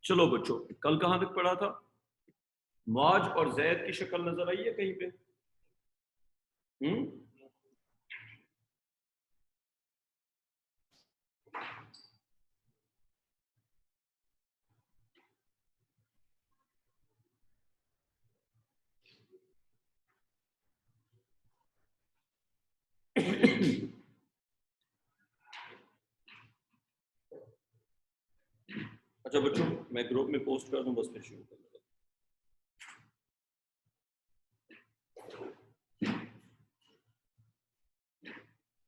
चलो बच्चों, कल कहां तक पढ़ा था? मौज और जैद की शक्ल नजर आई है कहीं पे? अच्छा बच्चों, मैं ग्रुप में पोस्ट कर दूं, बस फिर शुरू कर दूंगा।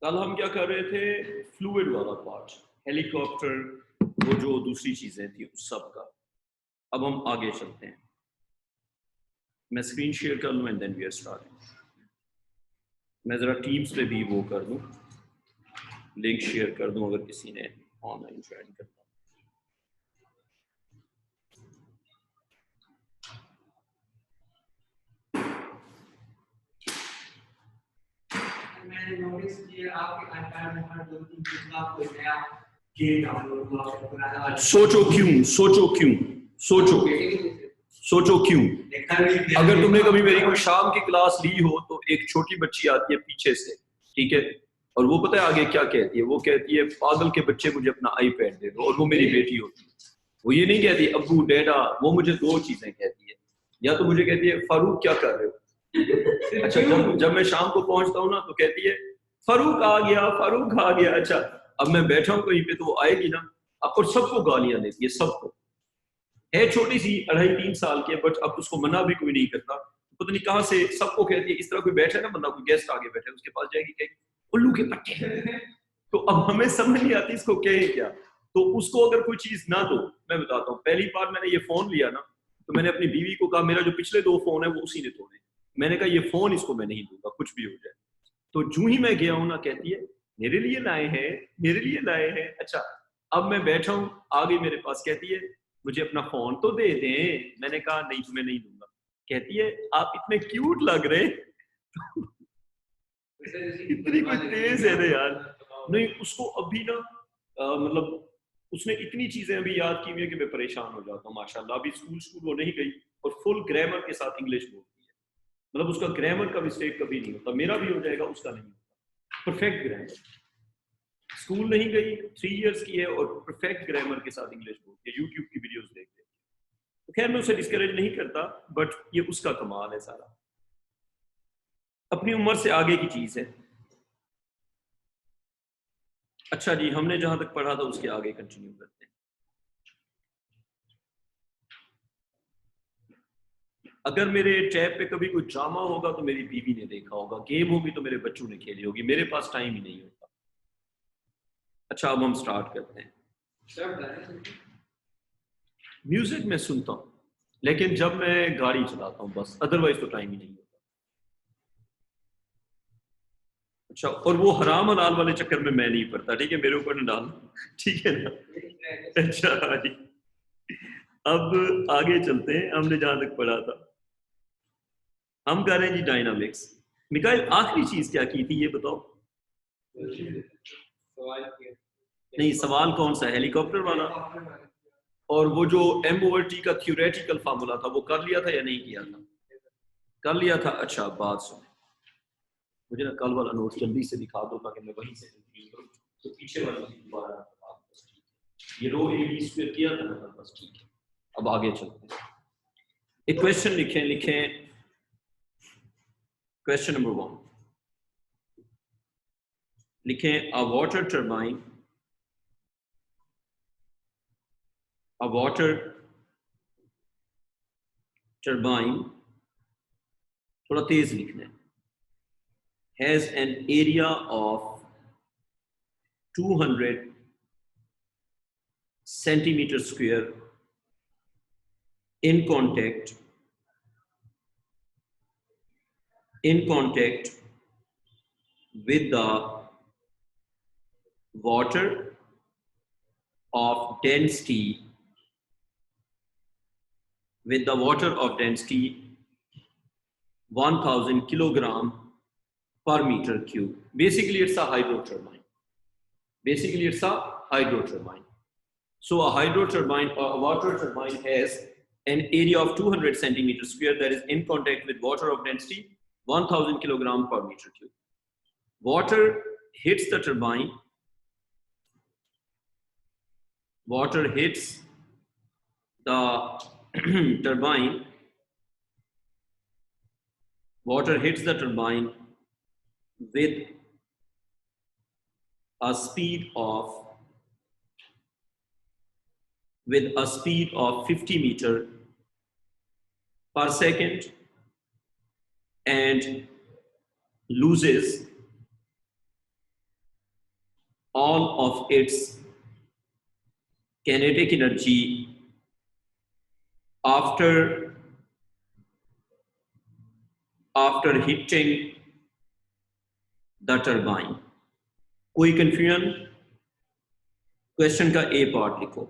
कल हम क्या कर रहे थे? फ्लूइड वाला पार्ट, हेलीकॉप्टर, वो जो दूसरी चीजें थी उस सब का। अब हम आगे चलते हैं। मैं स्क्रीन शेयर कर लूं and then we are starting. मैं जरा टीम्स पे भी वो कर दूं, लिंक शेयर कर दूं अगर किसी ने ऑनलाइन ज्वाइन करना। मैंने नोटिस किया आपके आईपैड में हर 2-3 दिन बाद कोई नया गेम डाउनलोड हुआ है। सोचो क्यों, सोचो क्यों, सोचो क्यों। अगर तुमने कभी मेरी कोई शाम की क्लास ली हो तो एक छोटी बच्ची आती है पीछे से, ठीक है, और वो पता है आगे क्या कहती है? वो कहती है पागल के बच्चे मुझे अपना आईपैड दे दो, और वो मेरी बेटी होती है। वो ये नहीं कहती अब्बू डैडा, वो मुझे 2 चीजें कहती है। या तो मुझे कहती है फारूक क्या कर रहे हो। अच्छा, जब मैं शाम को पहुंचता हूँ ना तो कहती है फारूक आ गया, फारूक आ गया। अच्छा, अब मैं बैठा हूँ कहीं पे तो वो आएगी ना, अब और सबको गालियां देती है, सबको। है छोटी सी 2.5-3 साल की, बट अब उसको मना भी कोई नहीं करता। पता नहीं कहां से सबको कहती है, इस तरह कोई बैठा है ना बंदा, कोई गेस्ट आगे बैठे उसके पास जाएगी कहेगी उल्लू के पट्टे। तो अब हमें समझ नहीं आती इसको कहे क्या। तो उसको अगर कोई चीज ना दो, मैं बताता हूँ, पहली बार मैंने ये फोन लिया ना तो मैंने अपनी बीवी को कहा, मेरा जो पिछले 2 फोन है वो उसी ने तोड़े। मैंने कहा ये फोन इसको मैं नहीं दूंगा कुछ भी हो जाए। तो जूं ही मैं गया हूं ना, कहती है मेरे लिए लाए हैं, मेरे लिए लाए हैं। अच्छा, अब मैं बैठा हूं, आ गई मेरे पास, कहती है मुझे अपना फोन तो दे दें। मैंने कहा नहीं, तुम्हें नहीं दूंगा। कहती है आप इतने क्यूट लग रहे। इतनी कोई तेज है ना यार। नहीं, उसको अभी ना मतलब उसने इतनी चीजें अभी याद की हुई है कि मैं परेशान हो जाता हूँ माशाल्लाह। अभी स्कूल वो नहीं गई और फुल ग्रामर के साथ इंग्लिश बोलती है। मतलब उसका ग्रामर का मिस्टेक कभी नहीं होता, मेरा भी हो जाएगा उसका नहीं होता। Perfect grammar. स्कूल नहीं गई, 3 इयर्स की है और परफेक्ट ग्रामर के साथ इंग्लिश बोलती है, यूट्यूब की वीडियोस देख के। तो खैर मैं उसे डिस्करेज नहीं करता, बट ये उसका कमाल है सारा, अपनी उम्र से आगे की चीज है। अच्छा जी, हमने जहां तक पढ़ा था उसके आगे कंटिन्यू करते हैं। अगर मेरे टैब पे कभी कोई ड्रामा होगा तो मेरी बीवी ने देखा होगा, गेम होगी तो मेरे बच्चों ने खेली होगी, मेरे पास टाइम ही नहीं होता। अच्छा, अब हम स्टार्ट करते हैं। म्यूजिक मैं सुनता हूँ, लेकिन जब मैं गाड़ी चलाता हूँ बस, अदरवाइज तो टाइम ही नहीं होता। अच्छा, और वो हराम हलाल वाले चक्कर में मैं नहीं पड़ता, ठीक है, मेरे ऊपर न डालना, ठीक है ना। अच्छा जी, अब आगे चलते हैं। हमने जहां तक पढ़ा था, हम कर रहे हैं जी डायनामिक्स। मिकाइल, आखिरी चीज क्या की थी ये बताओ? नहीं, सवाल कौन सा, हेलीकॉप्टर वाला? और वो जो M/T का थ्योरेटिकल फार्मूला था वो कर लिया था या नहीं किया था? कर लिया था। अच्छा, बात सुन, मुझे ना कल वाला नोट जल्दी से दिखा दो ताकि मैं वहीं से तो पीछे वाला दोबारा। ये रो A/B² किया था ना, बस ठीक है। अब आगे चलते हैं। एक क्वेश्चन लिखें क्वेश्चन नंबर 1 लिखें, अ वाटर टर्बाइन, थोड़ा तेज लिखना है, has an area of 200 centimeter square in contact with the water of density 1000 kilogram per meter cube. Basically it's a hydro turbine. So a hydro turbine or a water turbine has an area of 200 centimeters square that is in contact with water of density 1000 kilogram per meter cube. Water hits the turbine. Water hits the turbine. Water hits the turbine with a speed of 50 meter per second and loses all of its kinetic energy after hitting the turbine. कोई confusion? Question का ए part लिखो.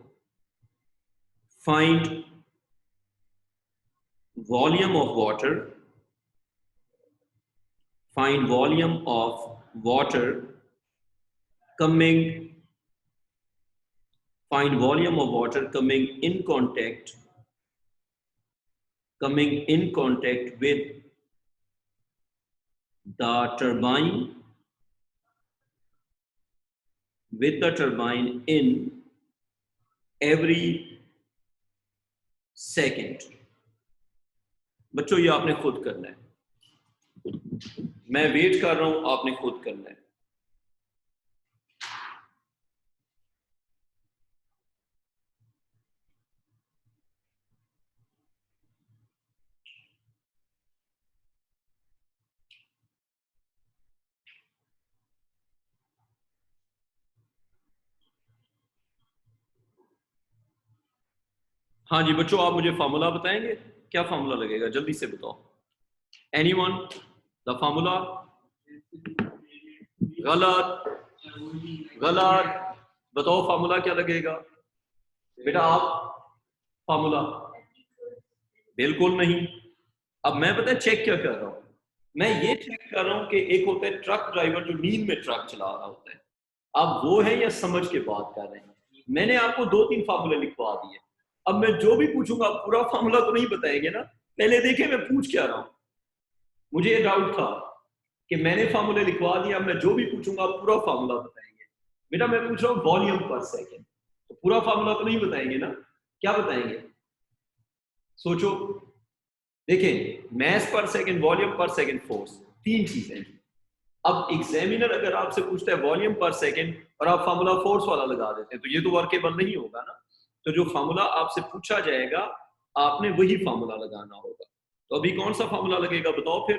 Find volume of water. Find volume of water coming. Find volume of water coming in contact with the turbine in every second. बच्चों ये आपने खुद करना है. मैं वेट कर रहा हूं, आपने खुद करना है. हाँ जी बच्चों, आप मुझे फार्मूला बताएंगे. क्या फार्मूला लगेगा, जल्दी से बताओ. Anyone the formula? गलत. बताओ फार्मूला क्या लगेगा बेटा. आप फार्मूला बिल्कुल नहीं. अब मैं पता है चेक क्या कर रहा हूं. मैं ये चेक कर रहा हूं कि एक होता है ट्रक ड्राइवर जो नींद में ट्रक चला रहा होता है. आप वो है या समझ के बात कर रहे हैं? मैंने आपको 2-3 फार्मूले लिखवा दिए. अब मैं जो भी पूछूंगा पूरा फार्मूला तो नहीं बताएंगे ना. पहले देखें मैं पूछ क्या रहा हूं. मुझे ये डाउट था कि मैंने फार्मूले लिखवा दिया. मैं जो भी पूछूंगा पूरा फार्मूला बताएंगे. बेटा मैं पूछ रहा हूं वॉल्यूम पर सेकंड, तो पूरा फार्मूला तो नहीं बताएंगे ना. क्या बताएंगे? सोचो. देखें, मास पर सेकंड, वॉल्यूम पर सेकंड, फोर्स, 3 चीजें. अब एग्जामिनर अगर आपसे पूछता है वॉल्यूम पर सेकंड और आप फार्मूला फोर्स वाला लगा देते हैं तो ये तो वर्केबल नहीं होगा ना. तो जो फार्मूला आपसे पूछा जाएगा आपने वही फार्मूला लगाना होगा. तो अभी कौन सा फार्मूला लगेगा बताओ फिर.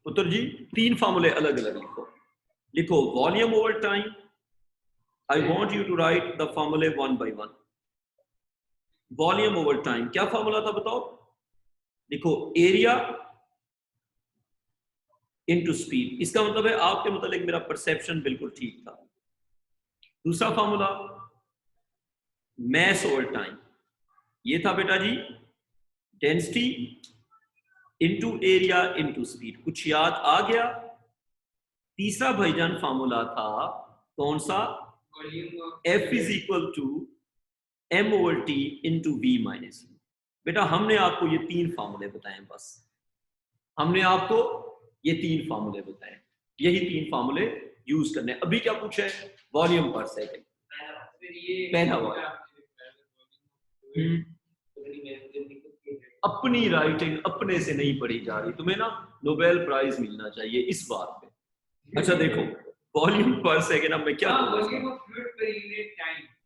पुत्र जी 3 फार्मूले अलग अलग लिखो. लिखो volume over time. I want you to write the formulae one by one. Volume over time क्या फार्मूला था बताओ. लिखो एरिया इनटू स्पीड. इसका मतलब है आपके मुतालिक मेरा परसेप्शन बिल्कुल ठीक था. दूसरा फार्मूला मास ओवर टाइम, ये था बेटा जी density into area into speed. कुछ याद आ गया? तीसरा भाईजान फार्मूला था कौन सा? F is equal to m over t into v minus. बेटा हमने आपको ये 3 फार्मूले बताए. बस हमने आपको ये 3 फार्मूले बताए. यही 3 फार्मूले यूज करने. अभी क्या पूछा है? वॉल्यूम पर सेकंड. पहला वाला. अपनी राइटिंग अपने से नहीं पढ़ी जा रही. तुम्हें ना नोबेल प्राइज मिलना चाहिए इस बात पे. अच्छा देखो वॉल्यूम पर सेकंड. अब मैं क्या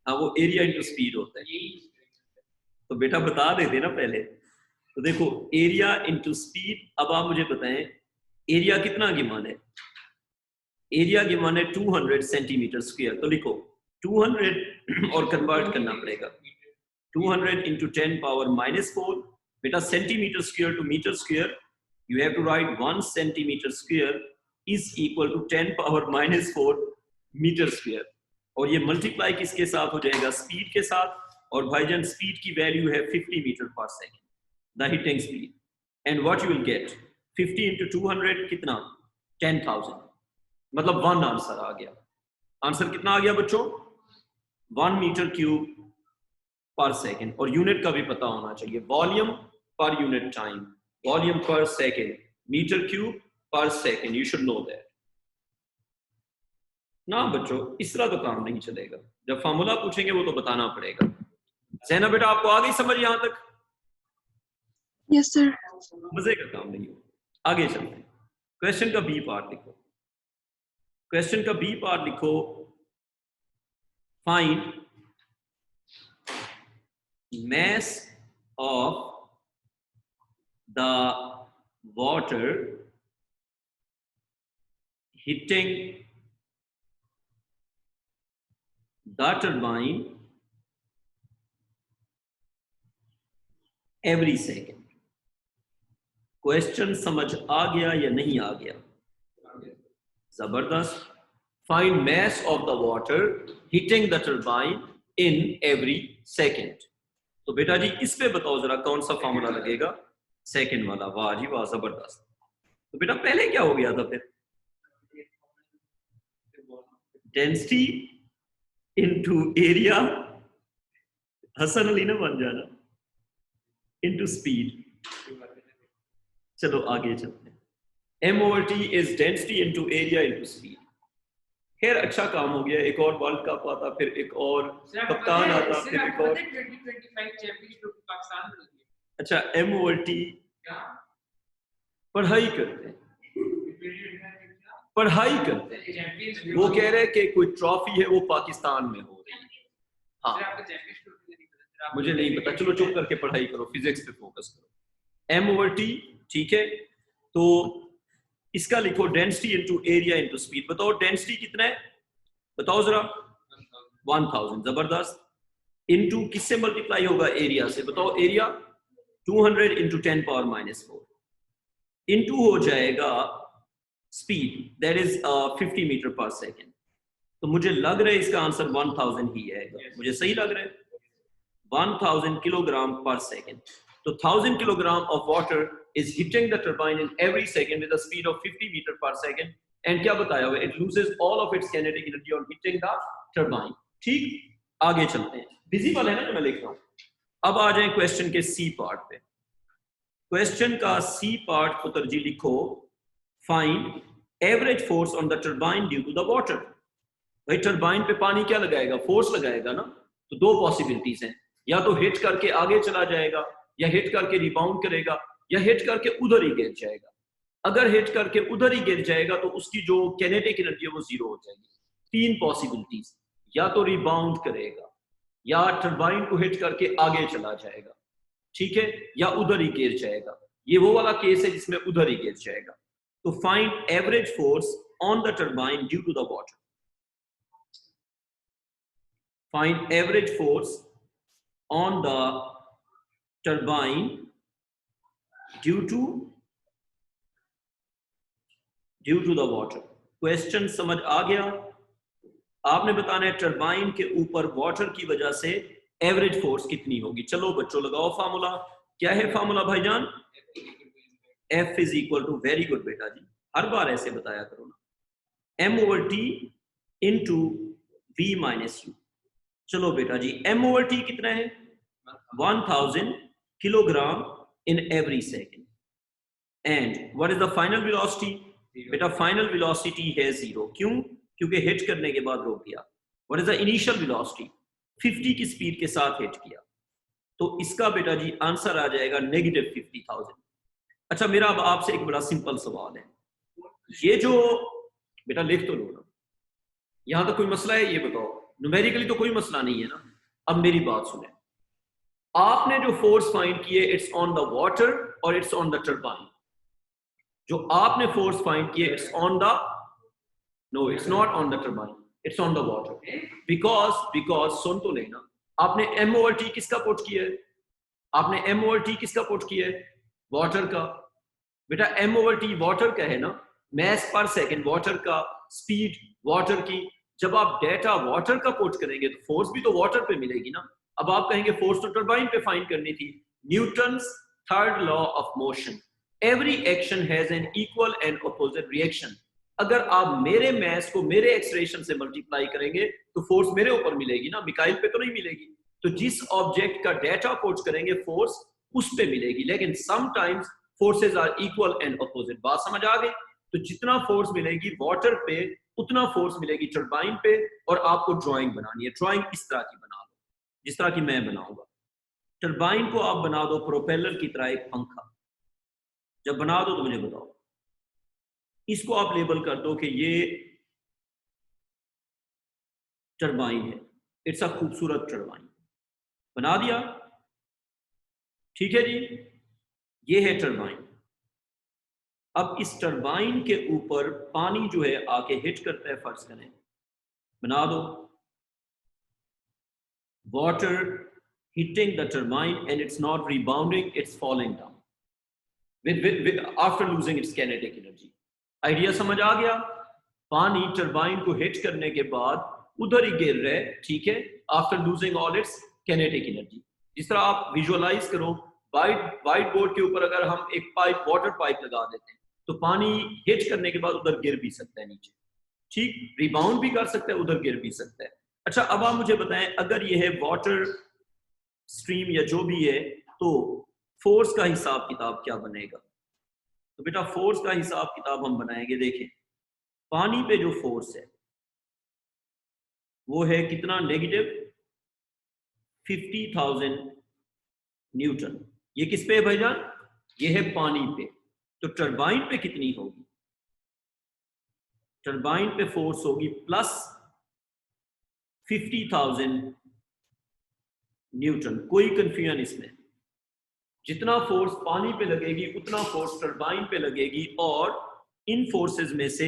हाँ वो एरिया इंटू स्पीड होता है. तो बेटा बता देते ना पहले. तो देखो एरिया इंटू स्पीड. अब आप मुझे बताएं एरिया कितना गिमान है. एरिया गिमान है 200 सेंटीमीटर स्क्वायर. तो लिखो 200 और कन्वर्ट करना पड़ेगा. 200 into 10 power minus 4. बेटा centimetre square to metre square. You have to write 1 centimeter square is equal to 10 power minus 4 meter square. और ये मल्टीप्लाई किसके साथ हो जाएगा? स्पीड के साथ. और भाईजान स्पीड की वैल्यू है 50 मीटर पर second, the hitting speed. And what you will get 50 into 200 कितना? 10,000. मतलब 1 आंसर आ गया. आंसर कितना आ गया बच्चों? 1 मीटर क्यूब पर सेकेंड, और यूनिट का भी पता होना चाहिए, volume per unit time, volume पर सेकेंड, मीटर क्यूब पर second, you should know that ना बच्चों। इस तरह तो काम नहीं चलेगा, जब फार्मूला पूछेंगे वो तो बताना पड़ेगा। ज़ैनब बेटा आपको आ गई समझ यहां तक? Yes sir. मजे का काम नहीं हो। आगे चलते हैं, क्वेश्चन का बी पार्ट लिखो। क्वेश्चन का बी पार्ट लिखो, find mass of the water hitting the turbine every second। Question समझ आ गया या नहीं आ गया? जबरदस्त। Find mass of the water hitting the turbine in every second। तो बेटा जी इस पे बताओ जरा कौन सा फॉर्मूला लगेगा? सेकंड वाला। वाह जी वाह, जबरदस्त। तो बेटा पहले क्या हो गया था फिर? Density into area, Hasan Ali ना बन जाना, इनटू स्पीड। चलो आगे चलते हैं। m over t is density into area into speed। खैर अच्छा काम हो गया, एक और वर्ल्ड कप आता, फिर एक और कप्तान आता, फिर एक और 2025 चैंपियनशिप पाकिस्तान में। अच्छा m over t पढ़ाई करते हैं, पढ़ाई करते हैं। वो कह रहे हैं कि कोई ट्रॉफी है वो पाकिस्तान में हो रही है। हाँ मुझे नहीं पता, चलो चुप करके पढ़ाई करो, फिजिक्स पे फोकस करो। m over t, ठीक है। तो इसका लिखो density into area into speed. बताओ डेंसिटी कितना है, बताओ जरा। 1000, जबरदस्त। इनटू किससे मल्टीप्लाई होगा? एरिया से। बताओ एरिया 200 इंटू 10 पावर -4 इनटू हो जाएगा स्पीड, दैट इज 50 मीटर पर सेकेंड। तो मुझे लग रहा है इसका आंसर 1000 ही आएगा, मुझे सही लग रहा है। 1000 किलोग्राम पर सेकेंड। तो 1000 kilogram of water is hitting the turbine in every second with a speed of 50 meter per second, and क्या बताया हुआ? It loses all of its kinetic energy on hitting the turbine। ठीक, आगे चलते हैं। Visible है ना जो मैं लिख रहा हूं। अब आ जाए क्वेश्चन के सी पार्ट पे। क्वेश्चन का सी पार्ट को तरजीह लिखो, find average force on the turbine due to the water. भाई टर्बाइन पे पानी क्या लगाएगा? फोर्स लगाएगा ना। तो दो पॉसिबिलिटीज हैं, या तो हिट करके आगे चला जाएगा, या हिट करके रिबाउंड करेगा, या हिट करके उधर ही गिर जाएगा। अगर हिट करके उधर ही गिर जाएगा तो उसकी जो काइनेटिक एनर्जी है वो जीरो हो जाएगी। तीन पॉसिबिलिटीज, या तो रिबाउंड करेगा, या टर्बाइन को हिट करके आगे चला जाएगा, ठीक है, या उधर ही गिर जाएगा। ये वो वाला केस है जिसमें उधर ही गिर जाएगा। तो find average force on the turbine due to the water. Find average force on the turbine due to the water. Question समझ आ गया? आपने बताना है टर्बाइन के ऊपर वाटर की वजह से एवरेज फोर्स कितनी होगी। चलो बच्चों लगाओ फार्मूला। क्या है फार्मूला भाईजान? F is equal to, very good बेटा जी, हर बार ऐसे बताया करो ना, m over t into v minus u। चलो बेटा जी m over t कितना है? 1000 kilogram in every second, and what is the final velocity? बेटा फाइनल वेलोसिटी है 0। क्यों? क्योंकि हिट करने के बाद रोक दिया। what is the initial velocity? 50 की स्पीड के साथ हिट किया। तो इसका बेटा जी आंसर आ जाएगा -50,000। अच्छा मेरा अब आपसे एक बड़ा सिंपल सवाल है, ये जो बेटा लिख तो लो ना, यहां तक कोई मसला है? ये बताओ, न्यूमेरिकली तो कोई मसला नहीं है ना। अब मेरी बात सुने, आपने जो फोर्स फाइंड किए इट्स ऑन द वाटर और इट्स ऑन द टर्बाइन। जो आपने फोर्स फाइंड किए it's on the, no it's not on the turbine, it's on the water. Because सुन तो लेना, आपने m over t किसका पुट किया है? आपने m over t किसका पुट किया है? वाटर का। बेटा m over t वाटर का है ना, मैस पर सेकंड वाटर का, स्पीड वाटर की। जब आप डेटा वाटर का पुट करेंगे तो फोर्स भी तो वाटर पे मिलेगी ना। अब आप कहेंगे फोर्स तो टर्बाइन पे फाइंड करनी थी। Newton's third law of motion, every action has an equal and opposite reaction. अगर आप मेरे मैथ्स को मेरे एक्सलेशन से मल्टीप्लाई करेंगे तो फोर्स मेरे ऊपर मिलेगी ना, मिकाइल पे तो नहीं मिलेगी। तो जिस ऑब्जेक्ट का डेटा अप्रोच करेंगे फोर्स उस पे मिलेगी, लेकिन sometimes forces are equal and opposite. बात समझ आ गई? तो जितना फोर्स मिलेगी वाटर पे उतना फोर्स मिलेगी टरबाइन पे। और आपको ड्राइंग बनानी है, ड्राइंग इस तरह की बना लो जिस तरह की मैं बनाऊंगा। टरबाइन को आप बना दो प्रोपेलर की तरह एक पंखा। जब बना दो तो मुझे बताओ। इसको आप लेबल कर दो कि ये टरबाइन है, इट्स अ खूबसूरत टरबाइन। बना दिया? ठीक है जी, ये है टरबाइन। अब इस टरबाइन के ऊपर पानी जो है आके हिट करता है, फर्ज करें, बना दो water hitting the turbine and it's not rebounding, it's falling down after losing its kinetic energy। Idea समझ आ गया? पानी टरबाइन को हिट करने के बाद उधर ही गिर रहा है, ठीक है, after losing all it's kinetic energy. जिस तरह आप विजुअलाइज करो, व्हाइट बोर्ड के ऊपर अगर हम एक पाइप, वाटर पाइप लगा देते हैं तो पानी हिट करने के बाद उधर गिर भी सकता है नीचे, ठीक, रिबाउंड भी कर सकता है, उधर गिर भी सकता है। अच्छा, अब आप मुझे बताएं, अगर ये है वाटर स्ट्रीम या जो भी है, तो फोर्स का हिसाब किताब क्या बनेगा? तो बेटा फोर्स का हिसाब किताब हम बनाएंगे। देखें, पानी पे जो फोर्स है वो है कितना? Negative 50,000 Newton. ये किस पे है भाईजान? ये है पानी पे। तो टरबाइन पे कितनी होगी? टरबाइन पे फोर्स होगी प्लस 50,000 न्यूटन। कोई कंफ्यूजन इसमें? जितना फोर्स पानी पे लगेगी उतना फोर्स टरबाइन पे लगेगी, और इन फोर्सेस में से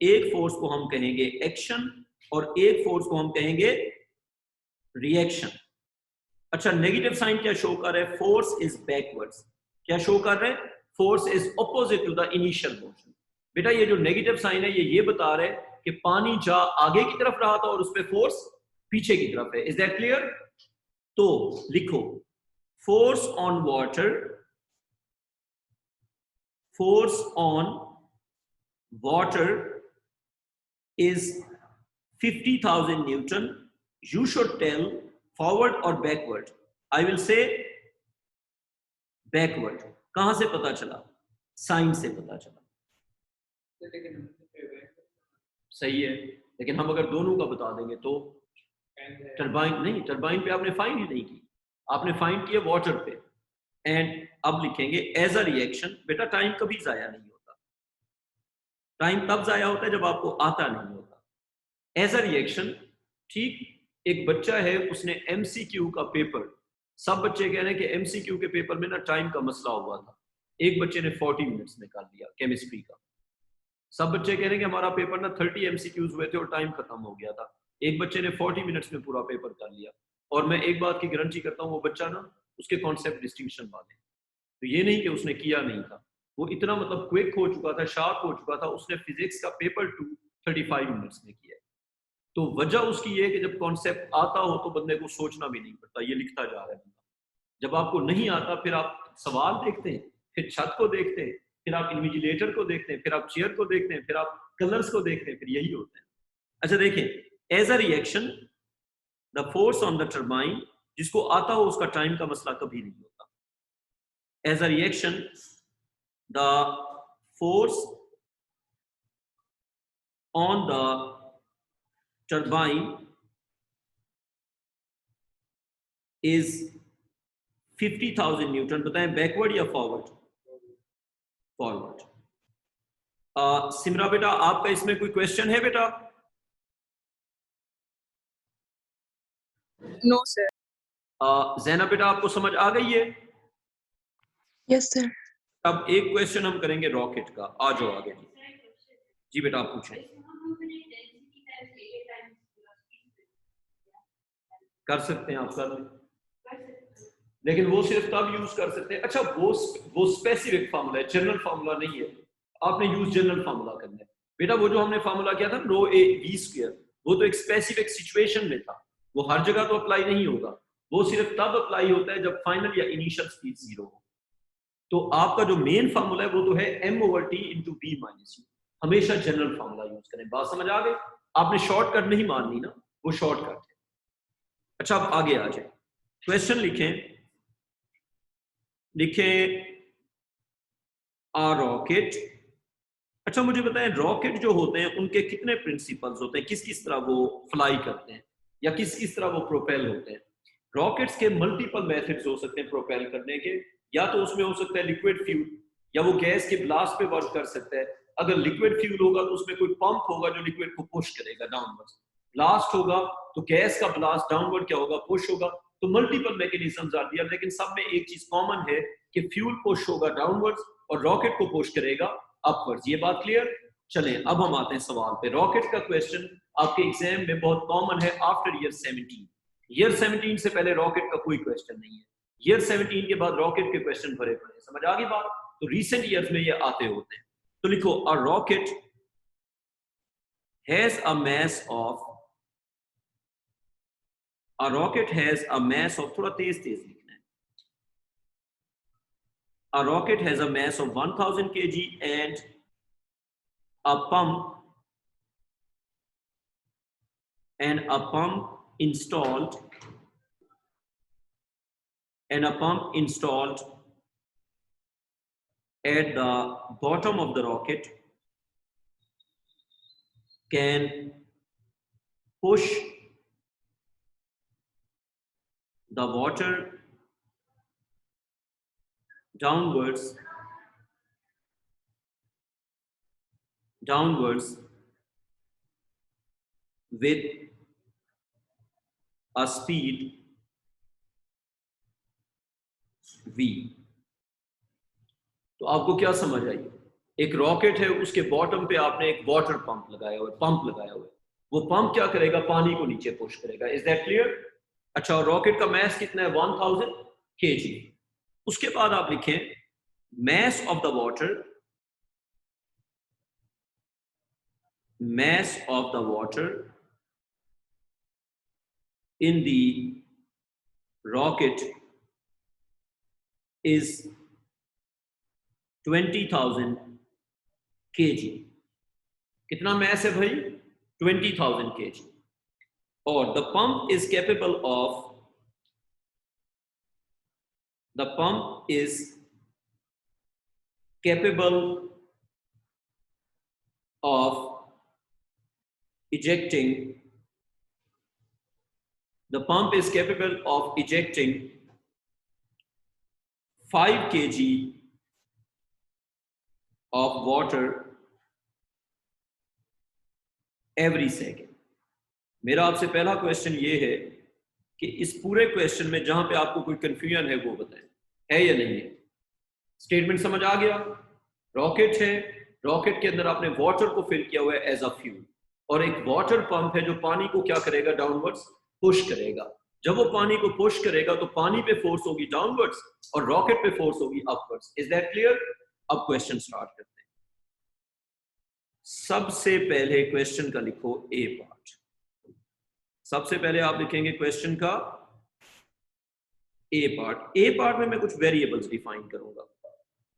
एक फोर्स को हम कहेंगे एक्शन और एक फोर्स को हम कहेंगे रिएक्शन। अच्छा, नेगेटिव साइन क्या शो कर रहा है? Force is backwards. क्या शो कर रहा है? Force is opposite to the initial motion. बेटा ये जो नेगेटिव साइन है ये बता रहा है कि पानी जा आगे की तरफ रहा था और उस पे फोर्स पीछे की तरफ है। Is that clear? तो लिखो, force on water, force on water is 50,000 Newton. You should tell forward or backward. I will say backward. कहां से पता चला? साइन से पता चला। सही है, लेकिन हम अगर दोनों का बता देंगे तो टरबाइन नहीं, टरबाइन पे आपने फाइंड ही नहीं की, आपने फाइंड किया वाटर पे। एंड अब लिखेंगे एज अ रिएक्शन। बेटा टाइम कभी जाया नहीं होता, टाइम तब जाया होता है जब आपको आता नहीं होता। एज अ रिएक्शन, ठीक, एक बच्चा है, उसने एमसीक्यू का पेपर, सब बच्चे कह रहे हैं कि एमसीक्यू के पेपर में ना टाइम का मसला हुआ था। एक बच्चे ने 40 मिनट्स निकाल दिया केमिस्ट्री का। सब बच्चे कह रहे हैं कि हमारा पेपर ना 30 एमसीक्यूज हुए थे और टाइम खत्म हो गया था। एक बच्चे ने 40 मिनट्स में पूरा पेपर कर लिया। और मैं एक बात की गारंटी करता हूँ, वो बच्चा ना उसके कॉन्सेप्ट डिस्टिंक्शन वाले, तो ये नहीं कि उसने किया नहीं था, वो इतना मतलब क्विक हो चुका था, शार्प हो चुका था, उसने फिजिक्स का पेपर 2 35 मिनट्स में किया। तो वजह उसकी ये है कि जब कॉन्सेप्ट आता हो तो बंदे को सोचना भी नहीं पड़ता, ये लिखता जा रहा है बंदा। जब आपको नहीं आता फिर आप सवाल देखते हैं, फिर छत को देखते हैं, फिर आप इन्विजिलेटर को देखते हैं, फिर आप चेयर को देखते हैं, फिर आप कलर्स को देखते हैं, फिर यही होता है। अच्छा देखें, as a reaction the force on the turbine, जिसको आता हो उसका टाइम का मसला कभी नहीं होता। As a reaction the force on the turbine is 50,000 newton. बताएं बैकवर्ड या फॉरवर्ड? फॉरवर्ड। सिमरा बेटा आपका इसमें कोई क्वेश्चन है बेटा? No, sir. जैना बेटा आपको समझ आ गई है? Yes, sir. अब एक क्वेश्चन हम करेंगे रॉकेट का। आ जाओ आगे जी बेटा, आप पूछें। कर सकते हैं आप, कर लें, लेकिन वो सिर्फ तब यूज कर सकते हैं। अच्छा वो स्पेसिफिक फार्मूला है, जनरल फार्मूला नहीं है। आपने यूज जनरल फार्मूला करना है बेटा। वो जो हमने फार्मूला किया था रो ए वी स्क्वायर, वो तो एक स्पेसिफिक सिचुएशन में था, वो हर जगह तो अप्लाई नहीं होगा। वो सिर्फ तब अप्लाई होता है जब फाइनल या इनिशियल स्पीड 0 हो। तो आपका जो मेन फार्मूला है वो तो है m/t × v - u। हमेशा जनरल फॉर्मूला यूज करें। बात समझ आ गई? आपने शॉर्टकट नहीं माननी ना, वो शॉर्टकट है। अच्छा अब आगे आ जाए, क्वेश्चन लिखें आ रॉकेट। अच्छा मुझे बताएं रॉकेट जो होते हैं उनके कितने प्रिंसिपल्स होते हैं, किस किस तरह वो फ्लाई करते हैं या किस किस तरह वो प्रोपेल होते हैं। रॉकेट्स के मल्टीपल मेथड्स हो सकते हैं प्रोपेल करने के, या तो उसमें हो सकता है लिक्विड फ्यूल, या वो गैस के ब्लास्ट पे वर्क कर सकता है। अगर लिक्विड फ्यूल होगा तो उसमें कोई पंप होगा जो लिक्विड को पुश करेगा डाउनवर्ड। ब्लास्ट होगा तो गैस का ब्लास्ट डाउनवर्ड क्या होगा, पुश होगा। तो मल्टीपल मैकेनिज्म्स आर दियर, लेकिन सब में एक चीज कॉमन है कि फ्यूल पुश होगा डाउनवर्ड्स और रॉकेट को पुश करेगा अपवर्ड्स। ये बात क्लियर? चलें अब हम आते हैं सवाल पे। रॉकेट का क्वेश्चन आपके एग्जाम में बहुत कॉमन है आफ्टर ईयर 17। ईयर 17 से पहले रॉकेट का कोई क्वेश्चन नहीं है, ईयर 17 के बाद रॉकेट के क्वेश्चन भरे पड़े। समझ आ गई बात? तो रिसेंट ईयर्स में ये आते होते हैं। तो लिखो a rocket has a mass of, a rocket has a mass of, थोड़ा तेज तेज लिखना है। A rocket has a mass of 1000 kg and a pump installed at the bottom of the rocket can push the water downwards with a speed v। तो आपको क्या समझ आई? एक rocket है, उसके बॉटम पे आपने एक वाटर पंप लगाया हुआ है, वो पंप क्या करेगा, पानी को नीचे पुश करेगा। Is that clear? अच्छा और रॉकेट का मास कितना है, 1000 kg। उसके बाद आप लिखें mass of the water in the rocket is 20,000 kg। कितना मैस है भाई? 20,000 kg। और the pump is capable of ejecting 5 kg of water every second। मेरा आपसे पहला क्वेश्चन ये है कि इस पूरे क्वेश्चन में जहां पे आपको कोई कंफ्यूजन है वो बताएं, है या नहीं है? स्टेटमेंट समझ आ गया? रॉकेट है, रॉकेट के अंदर आपने वाटर को फिल किया हुआ है एज अ फ्यूल, और एक वाटर पंप है जो पानी को क्या करेगा, डाउनवर्ड्स पुश करेगा। जब वो पानी को पुश करेगा तो पानी पे फोर्स होगी डाउनवर्ड्स और रॉकेट पे फोर्स होगी अपवर्ड्स। Is that clear? अब क्वेश्चन स्टार्ट करते हैं। सबसे पहले क्वेश्चन का लिखो ए पार्ट। सबसे पहले आप लिखेंगे क्वेश्चन का ए पार्ट। ए पार्ट में मैं कुछ वेरिएबल्स डिफाइन करूंगा।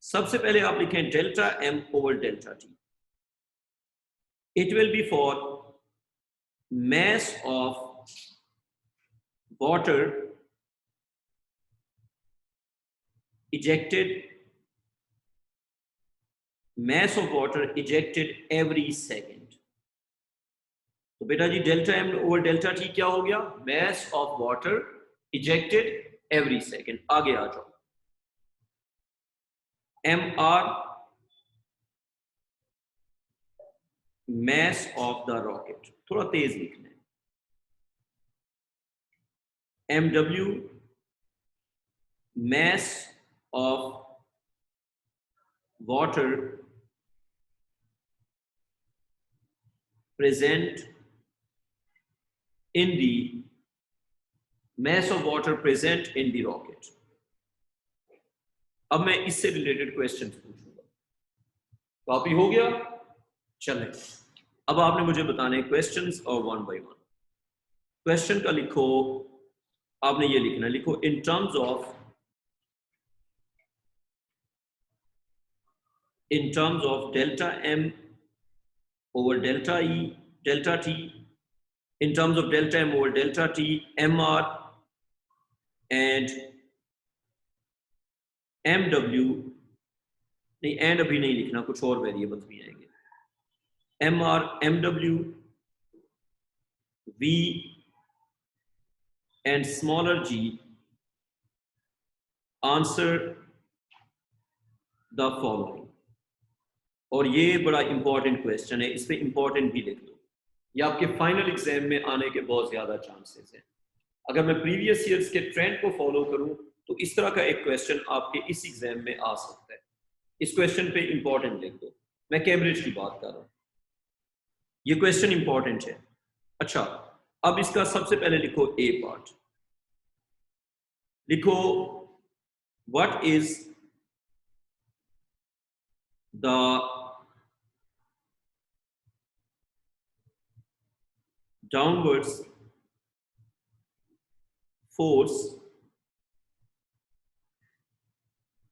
सबसे पहले आप लिखें delta M over delta T. It will be for mass of water ejected every second। तो बेटा जी delta M over delta T क्या हो गया, mass of water ejected every second। आगे आ जाओ, M R mass of the rocket, थोड़ा तेज लिखना है, M W mass of water present in the rocket। अब मैं इससे रिलेटेड क्वेश्चन पूछूंगा। कॉपी हो गया? चलें अब आपने मुझे बताने क्वेश्चंस और वन बाय वन। क्वेश्चन का लिखो, आपने ये लिखना, लिखो in terms of delta M over delta E delta T in terms of delta M over delta T mr and mw, नहीं एंड अभी नहीं लिखना, कुछ और वेरिएबल्स भी आएंगे, mr mw v and smaller g answer the following। और ये बड़ा इंपॉर्टेंट क्वेश्चन है, इस पे इंपॉर्टेंट भी लिख दो, ये आपके फाइनल एग्जाम में आने के बहुत ज्यादा चांसेस हैं। अगर मैं प्रीवियस ईयर्स के ट्रेंड को फॉलो करूं तो इस तरह का एक क्वेश्चन आपके इस एग्जाम में आ सकता है। इस क्वेश्चन पे इंपॉर्टेंट लिख दो, मैं कैम्ब्रिज की बात कर रहा हूं, ये क्वेश्चन इंपॉर्टेंट है। अच्छा, अब इसका सबसे पहले लिखो ए पार्ट, लिखो what is the downwards force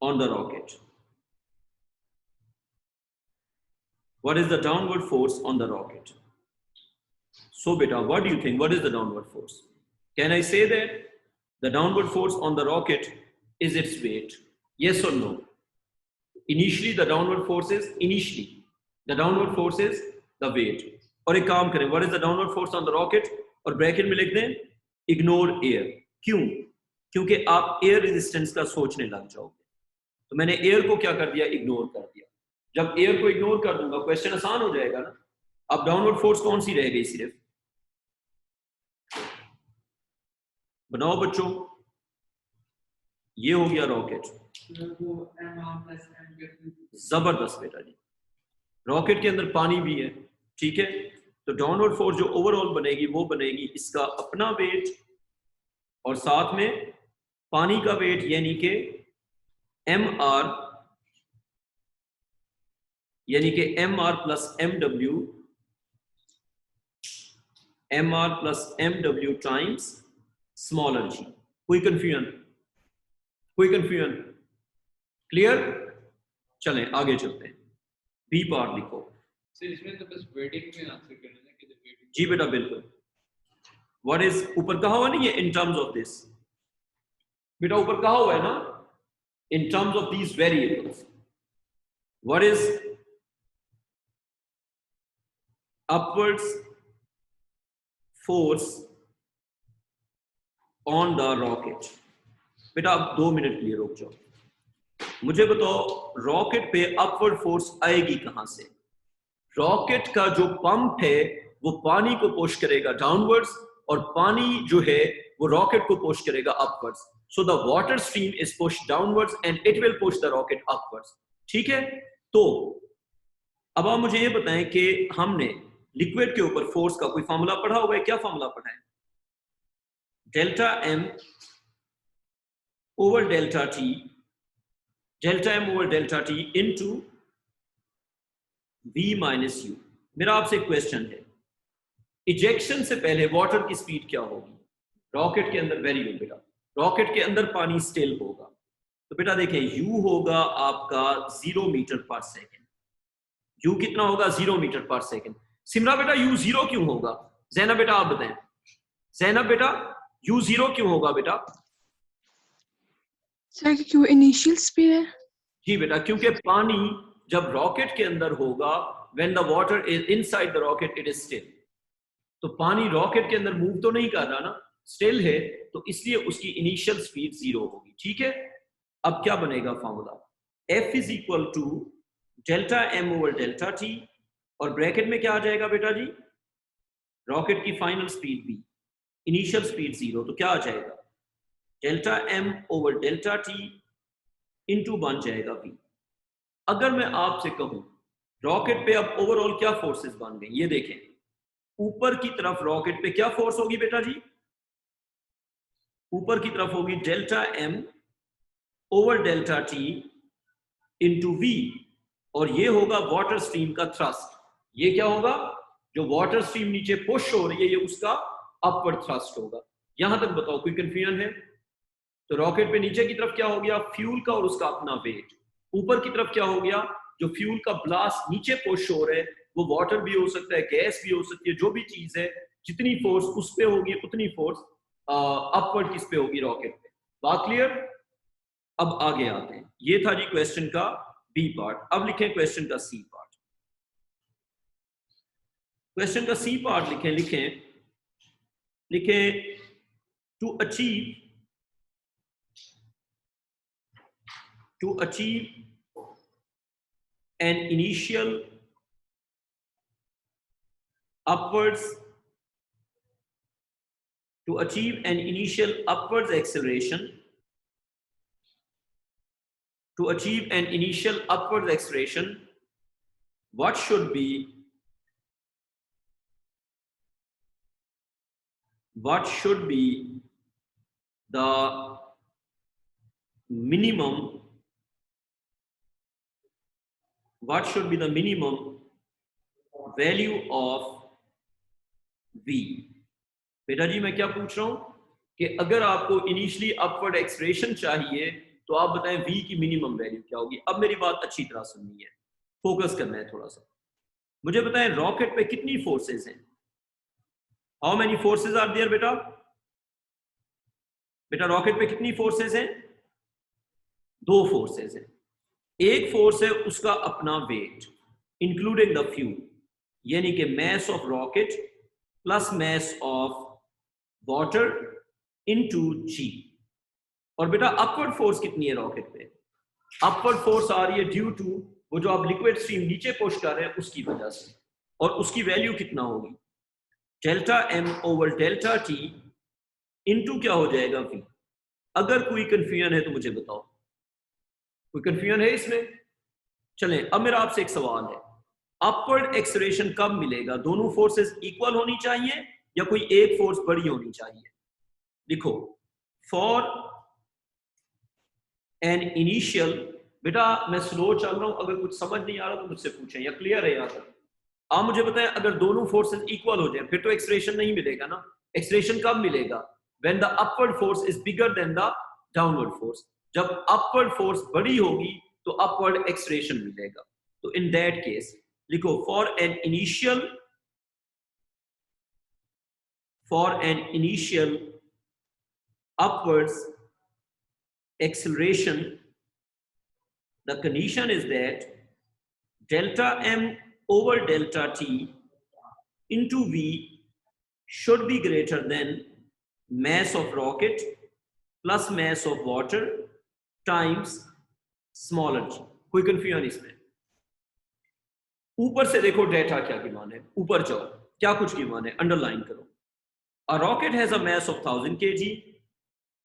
on the rocket? What is the downward force on the rocket? So beta, what do you think? What is the downward force? Can I say that the downward force on the rocket is its weight? Yes or no? Initially the downward force is the weight। और एक काम करें, what is the downward force on the rocket, और bracket में लिख दें ignore air. क्यों? क्योंकि आप एयर रेजिस्टेंस का सोचने लग जाओगे, तो मैंने एयर को क्या कर दिया, इग्नोर कर दिया। जब एयर को इग्नोर कर दूंगा क्वेश्चन आसान हो जाएगा ना। अब डाउनवर्ड फोर्स कौन सी रह गई, सिर्फ बनाओ बच्चों, ये हो गया रॉकेट। जबरदस्त बेटा जी, रॉकेट के अंदर पानी भी है, ठीक है, तो डाउनवर्ड फोर्स जो ओवरऑल बनेगी वो बनेगी इसका अपना वेट और साथ में पानी का वेट, यानी कि mr, यानी कि mr plus mw times smaller g। कोई कंफ्यूजन? क्लियर? चलें आगे चलते हैं, बी पार्ट लिखो। इसमें तो बस वेटिंग में आंसर करना है कि वेटिंग। जी बेटा बिल्कुल। व्हाट इज, ऊपर कहा हुआ नहीं है इन टर्म्स ऑफ दिस, बेटा ऊपर कहा हुआ है ना, इन terms of these variables. What is upwards force on the rocket? बेटा अब 2 मिनट के लिए रुक जाओ, मुझे बताओ रॉकेट पे अपवर्ड फोर्स आएगी कहां से? रॉकेट का जो पंप है वो पानी को पुश करेगा डाउनवर्ड्स, और पानी जो है वो रॉकेट को पुश करेगा upwards. So the water stream is pushed downwards and it will push the rocket upwards. ठीक है, तो अब आप मुझे ये बताएं कि हमने लिक्विड के ऊपर फोर्स का कोई फॉर्मूला पढ़ा हुआ है? क्या फॉर्मूला पढ़ा है? Delta M over delta T, delta M over delta T into v minus u। मेरा आपसे क्वेश्चन है, इजेक्शन से पहले वाटर की स्पीड क्या होगी? रॉकेट के अंदर वेरी गुड बेटा, रॉकेट के अंदर पानी स्टिल होगा, तो बेटा देखें u होगा आपका 0 मीटर पर सेकेंड। u कितना होगा? 0 मीटर पर सेकेंड। सिमरा बेटा u 0 क्यों होगा? जैनब बेटा आप बताएं, जैनब बेटा u 0 क्यों होगा बेटा? सर क्योंकि इनिशियल स्पीड है। जी बेटा, क्योंकि पानी जब रॉकेट के अंदर होगा, when the water is inside the rocket it is still, तो पानी रॉकेट के अंदर मूव तो नहीं कर रहा ना, स्टिल है, तो इसलिए उसकी इनिशियल स्पीड 0 होगी। ठीक है, अब क्या बनेगा formula? F is equal to delta M over delta T, और ब्रैकेट में क्या आ जाएगा बेटा जी? रॉकेट की final speed v, initial speed 0, तो क्या आ जाएगा? Delta M over delta T into बन जाएगा v। अगर मैं आपसे कहूं रॉकेट पे अब ओवरऑल क्या फोर्सेस बन गए, ये देखें, ऊपर की तरफ रॉकेट पे क्या फोर्स होगी बेटा जी? ऊपर की तरफ होगी delta M over delta T into V, और ये होगा वाटर स्ट्रीम का थ्रस्ट। ये क्या होगा? जो वाटर स्ट्रीम नीचे पुश हो रही है, ये उसका अपवर्ड थ्रस्ट होगा। यहां तक बताओ कोई कंफ्यूजन है? तो रॉकेट पे नीचे की तरफ क्या हो गया? फ्यूल का और उसका अपना वेट। ऊपर की तरफ क्या हो गया? जो फ्यूल का ब्लास्ट नीचे पुश हो रहा है, वो वाटर भी हो सकता है, गैस भी हो सकती है, जो भी चीज है जितनी फोर्स उस पे होगी उतनी फोर्स अपवर्ड किस पे होगी, रॉकेट पे। बात क्लियर? अब आगे आते हैं, ये था जी क्वेश्चन का बी पार्ट। अब लिखें क्वेश्चन का सी पार्ट। क्वेश्चन का सी पार्ट लिखें to achieve an initial upwards acceleration, what should be the minimum value of v? बेटा जी मैं क्या पूछ रहा हूं कि अगर आपको इनिशियली अपवर्ड एक्सेलरेशन चाहिए तो आप बताएं v की मिनिमम वैल्यू क्या होगी। अब मेरी बात अच्छी तरह सुननी है, फोकस करना है थोड़ा सा। मुझे बताएं रॉकेट पे कितनी फोर्सेस हैं? How many forces are there बेटा? रॉकेट पे कितनी फोर्सेस हैं? 2 फोर्सेस हैं। एक फोर्स है उसका अपना वेट इंक्लूडिंग द फ्यूल, यानी कि mass of rocket plus mass of water into G. और बेटा अपवर्ड फोर्स कितनी है रॉकेट पे? अपवर्ड फोर्स आ रही है ड्यू टू वो जो आप लिक्विड स्ट्रीम नीचे पुश कर रहे हैं उसकी वजह से, और उसकी वैल्यू कितना होगी? Delta M over delta T into क्या हो जाएगा वी। अगर कोई कंफ्यूजन है तो मुझे बताओ, कोई कंफ्यूजन है इसमें? चलें, अब मेरा आपसे एक सवाल है, अपवर्ड एक्सेलरेशन कब मिलेगा? दोनों फोर्सेस इक्वल होनी चाहिए या कोई एक फोर्स बड़ी होनी चाहिए? लिखो फॉर एन इनिशियल, बेटा मैं स्लो चल रहा हूं, अगर कुछ समझ नहीं आ रहा तो मुझसे पूछें, या क्लियर है यहाँ तक? आप मुझे बताएं अगर दोनों फोर्सेस इक्वल हो जाए फिर तो एक्सेलरेशन नहीं मिलेगा ना। एक्सेलरेशन कब मिलेगा? When the upward force is bigger than the downward force. जब अपवर्ड फोर्स बड़ी होगी तो अपवर्ड एक्सेलरेशन मिलेगा। तो इन दैट केस लिखो for an initial upwards acceleration, the condition is that delta m over delta t into v should be greater than mass of rocket plus mass of water times smaller g। कोई confusion इसमें? ऊपर से देखो data क्या given है, ऊपर जाओ क्या कुछ गिवन है, अंडरलाइन करो। A rocket has a mass of 1000 kg.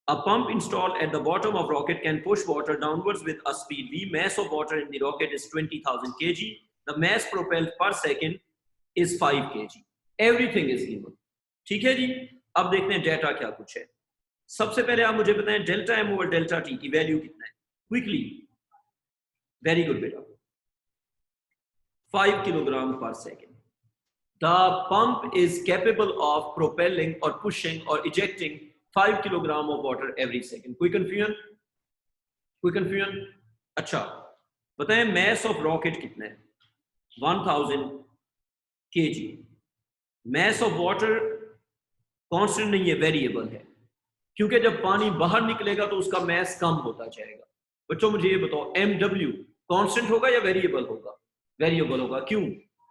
A pump installed at the bottom of rocket can push water downwards with a speed v. Mass of water in the rocket is 20,000 kg. The mass propelled per second is 5 kg. Everything is given. ठीक है जी? अब देखते हैं data क्या कुछ है। सबसे पहले आप मुझे बताएं delta M over delta T की वैल्यू कितना है क्विकली। वेरी गुड बेटा, 5 किलोग्राम पर second. The pump is capable of propelling or pushing or ejecting 5 kilogram of water every second. कोई confusion? अच्छा बताएं mass of rocket कितना है? 1000 kg. Mass of water constant नहीं है, variable है, क्योंकि जब पानी बाहर निकलेगा तो उसका mass कम होता जाएगा। बच्चों मुझे ये बताओ mw constant होगा या variable होगा? Variable होगा। क्यों?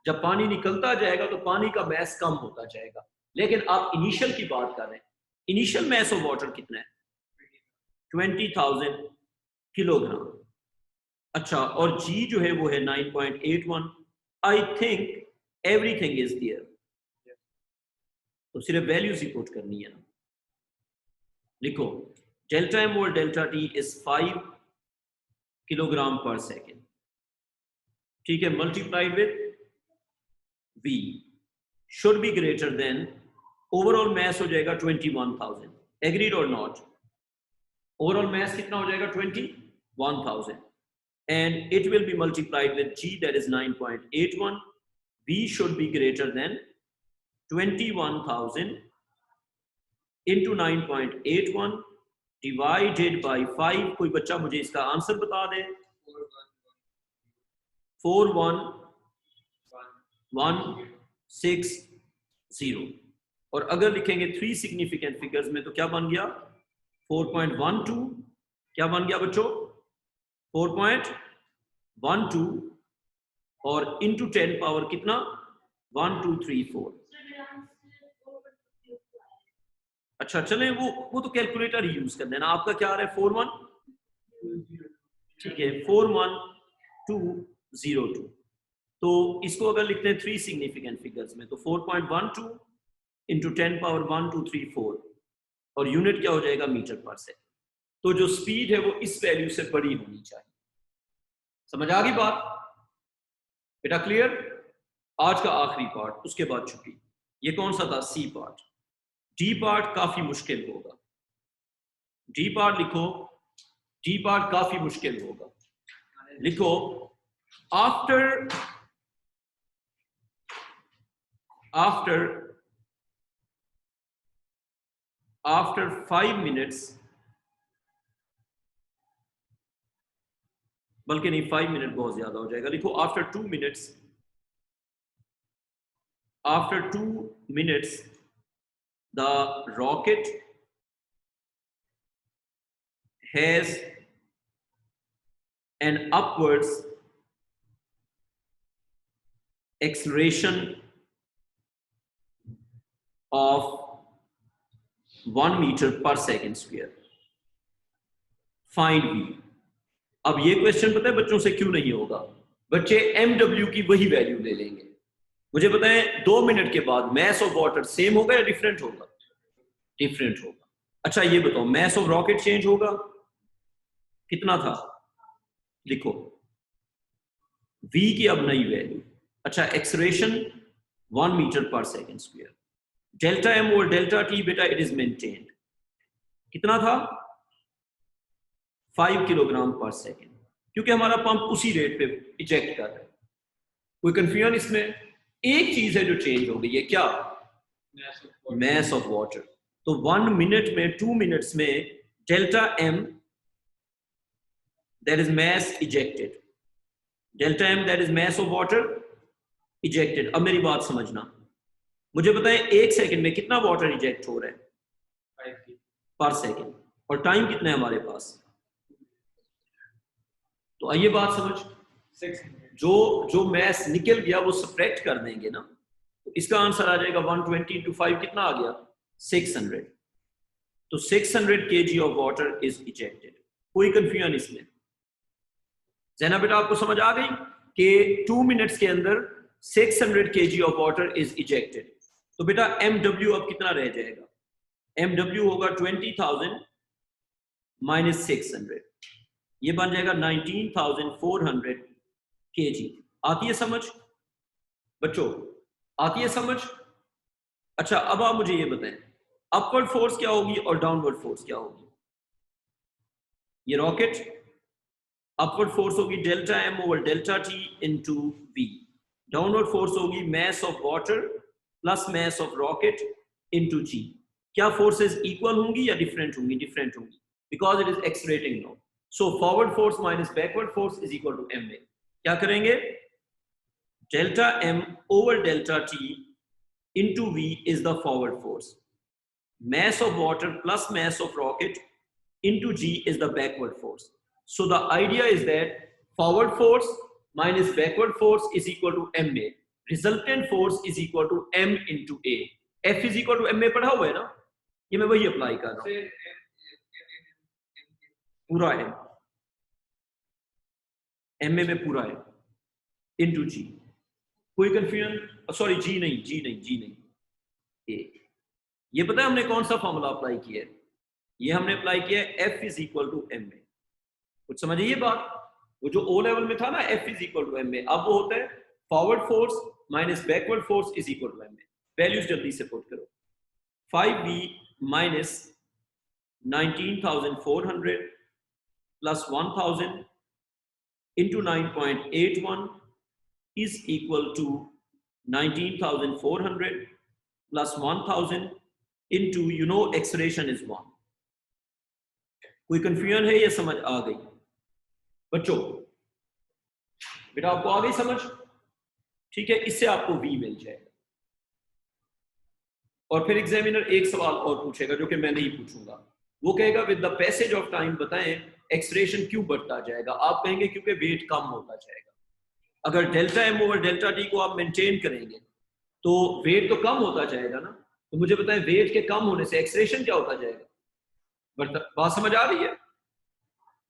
जब पानी निकलता जाएगा तो पानी का मैस कम होता जाएगा। लेकिन आप इनिशियल की बात कर रहे हैं, इनिशियल मैस ऑफ वाटर कितना है? 20,000 किलोग्राम। अच्छा, और जी जो है वो है 9.81। I think everything is there, तो सिर्फ वैल्यूज ही पुट करनी है ना। लिखो डेल्टा एम और डेल्टा टी इज 5 किलोग्राम पर सेकेंड, ठीक है, multiplied with V should be greater than overall mass हो जाएगा 21,000। Agreed or not? Overall mass कितना हो जाएगा? 21,000 and it will be multiplied with G, that is 9.81। V should be greater than 21,000 into 9.81 divided by 5। कोई बच्चा मुझे इसका answer बता दे। 4111 160 और अगर लिखेंगे 3 सिग्निफिकेंट फिगर्स में तो क्या बन गया 4.12 क्या बन गया बच्चों 4.12 और इंटू 10 पावर कितना 1 2 3 4 अच्छा चले वो तो कैलकुलेटर ही यूज कर देना आपका क्या आ रहा है 41 ठीक है 41202 तो इसको अगर लिखते हैं 3 सिग्निफिकेंट फिगर्स में तो 4.12 इंटू 10 पावर 1 2 3 4 और यूनिट क्या हो जाएगा मीटर पर सेकंड तो जो स्पीड है वो इस वैल्यू से बड़ी होनी चाहिए समझ आ गई बात बेटा क्लियर आज का आखिरी पार्ट उसके बाद छुट्टी ये कौन सा था सी पार्ट डी पार्ट काफी मुश्किल होगा डी पार्ट लिखो डी पार्ट काफी मुश्किल होगा लिखो after 5 minutes बल्कि नहीं 5 मिनट बहुत ज्यादा हो जाएगा लिखो after 2 minutes the rocket has an upwards acceleration of 1 meter per second square find v अब ये क्वेश्चन पता है बच्चों से क्यों नहीं होगा बच्चे mw की वही वैल्यू ले लेंगे मुझे बताएं 2 मिनट के बाद मैस ऑफ वाटर सेम होगा या डिफरेंट होगा डिफरेंट होगा अच्छा ये बताओ मैस ऑफ रॉकेट चेंज होगा कितना था लिखो v की अब नई वैल्यू अच्छा एक्सेलरेशन 1 मीटर पर सेकंड स्क्वायर डेल्टा m और डेल्टा t बेटा इट इज मेंटेन्ड कितना था 5 किलोग्राम पर सेकंड क्योंकि हमारा पंप उसी रेट पे इजेक्ट कर रहा है कोई कंफ्यूजन इसमें एक चीज है जो चेंज हो गई है क्या मैस ऑफ वाटर तो 1 मिनट में 2 मिनट्स में delta m that is mass ejected delta m that is mass of water ejected अब मेरी बात समझना मुझे बताएं 1 सेकंड में कितना वाटर इजेक्ट हो रहा है 5 पर सेकंड और टाइम कितना है हमारे पास तो आइए बात समझ 600 जो मैस निकल गया वो सब्ट्रैक्ट कर देंगे ना तो इसका आंसर आ जाएगा 120 into 5 कितना आ गया 600 तो 600 kg of water is ejected कोई कंफ्यूजन इसमें जैना बेटा आपको समझ आ गई कि 2 मिनट्स के अंदर 600 kg of water is ejected तो बेटा mw अब कितना रह जाएगा mw होगा 20,000 minus 600 ये बन जाएगा 19,400 kg आती है समझ बच्चों आती है समझ अच्छा अब आप मुझे ये बताएं अपवर्ड फोर्स क्या होगी और डाउनवर्ड फोर्स क्या होगी ये रॉकेट अपवर्ड फोर्स होगी delta m over delta t into v downward force होगी mass of water plus mass of rocket into g क्या फोर्सेस इक्वल होंगी या डिफरेंट होंगी because it is accelerating now so forward force minus backward force is equal to ma क्या करेंगे delta m over delta t into v is the forward force mass of water plus mass of rocket into g is the backward force so the idea is that forward force minus backward force is equal to ma resultant force is equal to m into a f is equal to ma पढ़ा हुआ है ना ये मैं वही apply कर रहा हूं पूरा है ma में पूरा है into g कोई कंफ्यूजन सॉरी जी नहीं ए ये पता है हमने कौन सा फॉर्मूला अप्लाई किया है ये हमने अप्लाई किया है F is equal to M A कुछ समझिए ये बात वो जो ओ लेवल में था ना F is equal to M A अब वो होता है forward force minus backward force is equal to M A values जल्दी से पुट करो 5v minus 19,400 plus 1,000 into 9.81 is equal to 19,400 plus 1,000 into acceleration is 1 कोई कंफ्यूजन है या समझ आ गई बच्चों बेटा आपको आ गई समझ ठीक है, इससे आपको V मिल जाएगा। और फिर एग्जामिनर एक सवाल और पूछेगा जो कि मैं नहीं पूछूंगा, वो कहेगा with the passage of time बताएं एक्सलेरेशन क्यों बढ़ता जाएगा। आप कहेंगे क्योंकि वेट कम होता जाएगा। अगर delta M over delta T को आप मेंटेन करेंगे तो वेट तो कम होता जाएगा ना। तो मुझे बताएं वेट के कम होने से एक्सलेरेशन क्या होता जाएगा? बात समझ आ रही है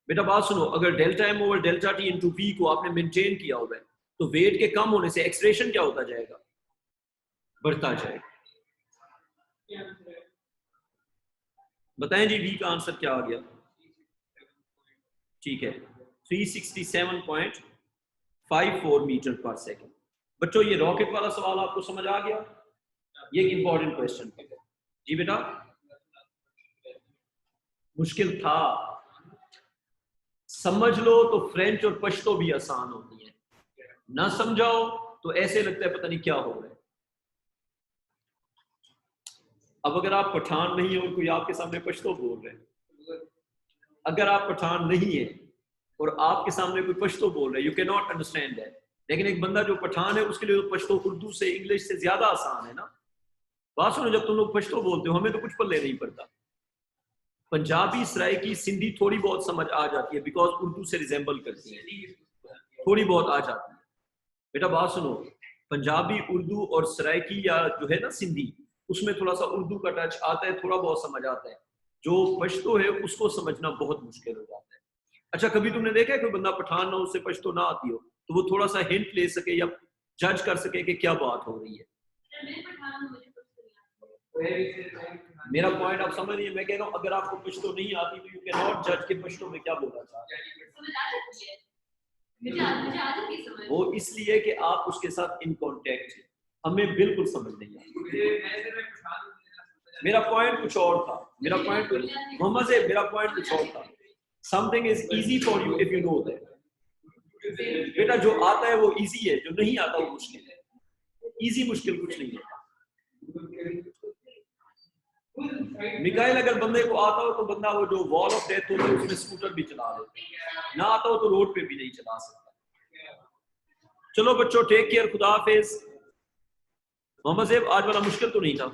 बेटा? बात सुनो, अगर delta M over delta T into V को आपने मेंटेन किया हुआ है तो वेट के कम होने से एक्सलेरेशन क्या होता जाएगा? बढ़ता जाएगा। बताएं जी वी का आंसर क्या आ गया? ठीक है, 367.54 मीटर पर सेकेंड। बच्चों ये रॉकेट वाला सवाल आपको समझ आ गया? ये एक इंपॉर्टेंट क्वेश्चन है जी बेटा। मुश्किल था, समझ लो तो फ्रेंच और पश्तो भी आसान होती है, ना समझाओ तो ऐसे लगता है पता नहीं क्या हो रहा है। अब अगर आप पठान नहीं हो और कोई आपके सामने पश्तो बोल रहे हैं, अगर आप पठान नहीं है और आपके सामने कोई पश्तो बोल रहा है, you can not understand that. लेकिन एक बंदा जो पठान है उसके लिए तो पश्तो उर्दू से इंग्लिश से ज्यादा आसान है ना। बात सुनो, जब तुम लोग पश्तो बोलते हो हमें तो कुछ पल्ले नहीं पड़ता। पंजाबी, सराइकी, सिंधी थोड़ी बहुत समझ आ जाती है बिकॉज उर्दू से रिजेंबल करती है, थोड़ी बहुत आ जाती है बेटा। बात सुनो, पंजाबी, उर्दू और सराइकी या जो है ना सिंधी, उसमें थोड़ा सा उर्दू का टच आता है, थोड़ा बहुत समझ आता है। जो पश्तो है उसको समझना बहुत मुश्किल हो जाता है। अच्छा, कभी तुमने देखा है कोई बंदा पठान ना उससे पश्तो ना आती हो तो वो थोड़ा सा हिंट ले सके या जज कर सके कि क्या बात हो रही है? मेरा पॉइंट आप समझ रही है? मैं कह रहा हूँ अगर आपको पश्तो नहीं आती तो यू कैन नॉट जज के पश्तो में क्या बोला चाहता है। वो इसलिए कि आप उसके साथ इन कांटेक्ट है, हमें बिल्कुल समझ नहीं आता। मेरा पॉइंट कुछ और था, मेरा पॉइंट मोहम्मद से मेरा पॉइंट कुछ और था। Something is easy for you if you know that. बेटा जो आता है वो इजी है, जो नहीं आता वो मुश्किल है। इजी मुश्किल कुछ नहीं है। मिकाइल, अगर बंदे को आता हो तो बंदा वो जो वॉल ऑफ डेथ होता है उसमें स्कूटर भी चला लेता है, ना आता हो तो रोड पे भी नहीं चला सकता। चलो बच्चों, टेक केयर, खुदा हाफिज। मोहम्मद साहब आज वाला मुश्किल तो नहीं था?